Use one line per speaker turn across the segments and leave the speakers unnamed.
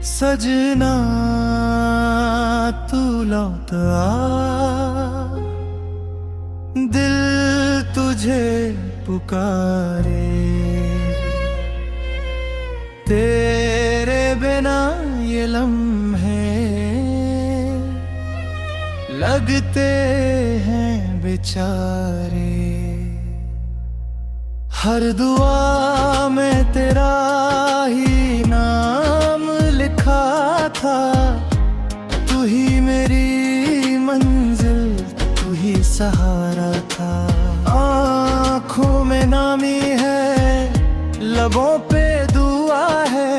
सजना तू लौट आ, दिल तुझे पुकारे। तेरे बिना ये लम्हे लगते हैं बेचारे। हर दुआ में तेरा ही नाम लिखा था। तू ही मेरी मंजिल, तू ही सहारा था। आँखों में नामी है, लबों पे दुआ है।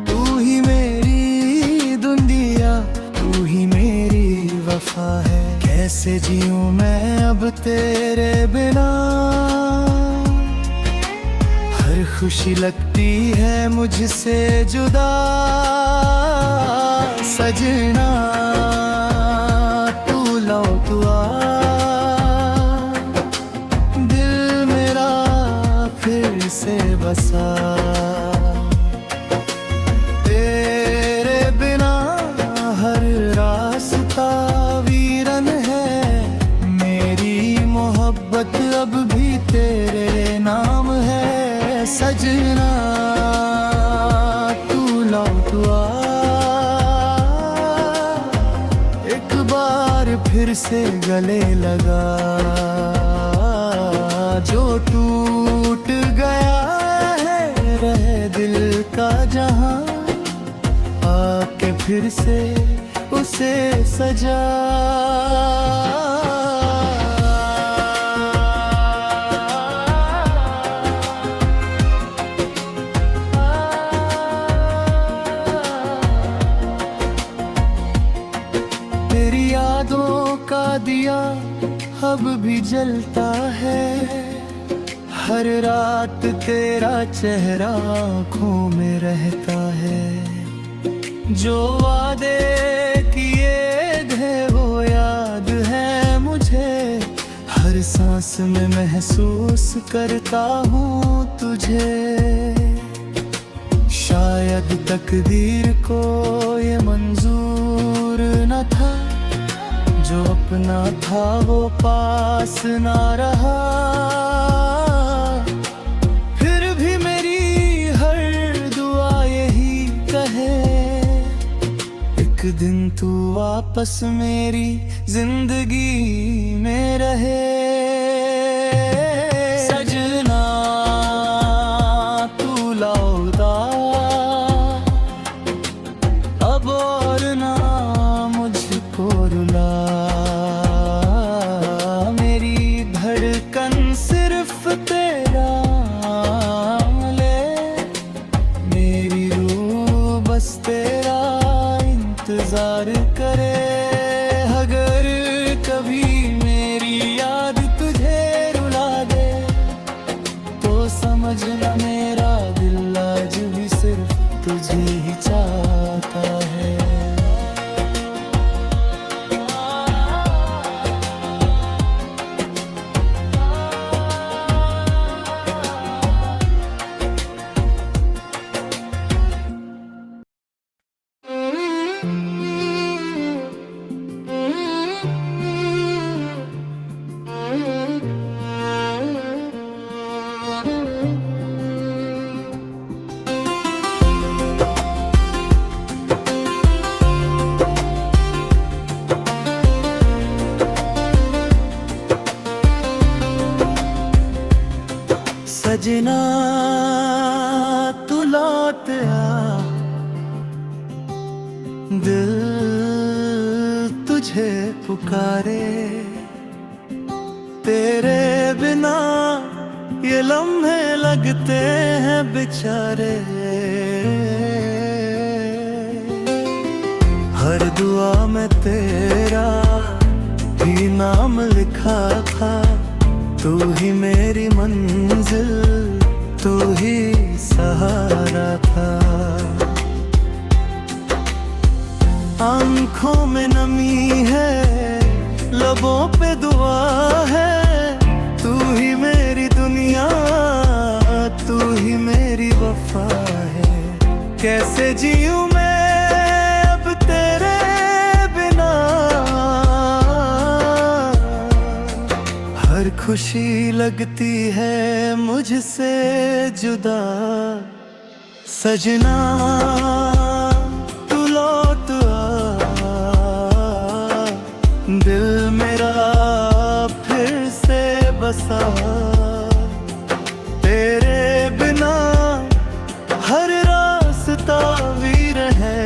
तू ही मेरी दुनिया, तू ही मेरी वफा है। कैसे जीऊं मैं अब तेरे बिना। हर खुशी लगती है मुझसे जुदा। सजना तू लौट आ, दिल मेरा फिर से बसा। तेरे बिना हर रास्ता वीरन है। मेरी मोहब्बत अब भी तेरे नाम है। सजना तू लौट आ, एक बार फिर से गले लगा। जो टूट गया है रहे दिल का जहां, आके फिर से उसे सजा। तेरी यादों का दिया अब भी जलता है। हर रात तेरा चेहरा आँखों में रहता है। जो वादे किए थे वो याद है मुझे। हर सांस में महसूस करता हूँ तुझे। शायद तकदीर को ये मंजूर न था। जो अपना था वो पास ना रहा। फिर भी मेरी हर दुआ यही कहे, एक दिन तू वापस मेरी जिंदगी में रहे। सजना तू लौट आ, अब और ना मुझको रुला। मेरी धड़कन सिर्फ तेरा ले। मेरी रूह बस तेरा इंतजार करे। अगर कभी मेरी याद तुझे रुला दे तो समझना मेरा दिल आज भी सिर्फ तुझे ही चाहता है। सजना तू लौट आ, दिल तुझे पुकारे। तेरे बिना ये लम्हे लगते हैं बेचारे। हर दुआ में तेरा ही नाम लिखा था। तू ही मेरी मंजिल, तू ही सहारा था। आँखों में नमी है, लबों पे दुआ है। तू ही मेरी दुनिया, तू ही मेरी वफा है। कैसे जीऊं मैं खुशी लगती है मुझसे जुदा। सजना तू लौट आ, दिल मेरा फिर से बसा। तेरे बिना हर रास्ता वीर है,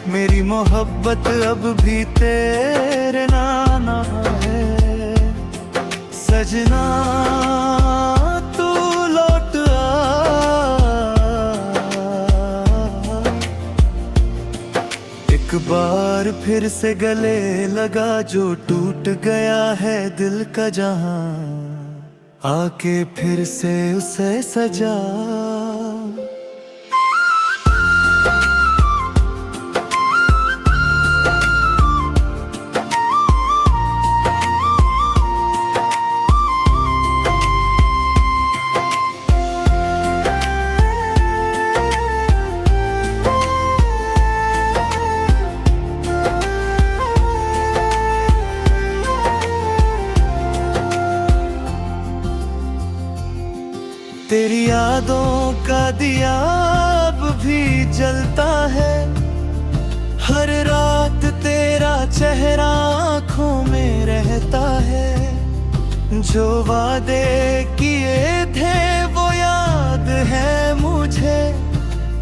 मेरी मोहब्बत अब भी तेरे नाम है। सजना तू लौट आ, एक बार फिर से गले लगा जो टूट गया है दिल का जहां, आके फिर से उसे सजा। तेरी यादों का दिया अब भी जलता है, हर रात तेरा चेहरा आँखों में रहता है। जो वादे किए थे वो याद है मुझे,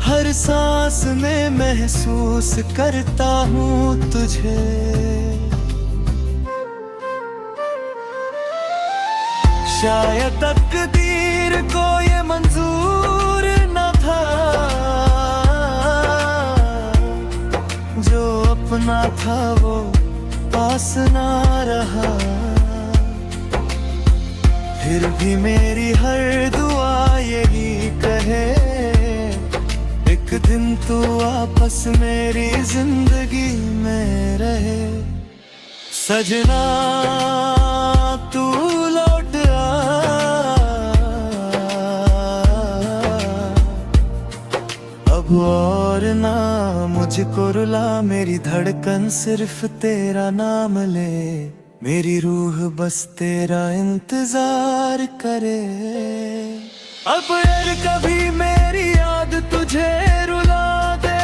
हर सांस में महसूस करता हूँ तुझे। शायद तकदीर को ये मंजूर न था, जो अपना था वो पास ना रहा। फिर भी मेरी हर दुआ यही कहे, एक दिन तू वापस मेरी जिंदगी में रहे। सजना तू लौट आ, अब और ना मुझको रुला, मेरी धड़कन सिर्फ तेरा नाम ले। मेरी रूह बस तेरा इंतजार करे। अब यार कभी मेरी याद तुझे रुला दे,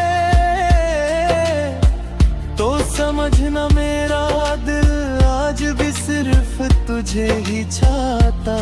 तो समझना मेरा दिल आज भी सिर्फ तुझे ही चाहता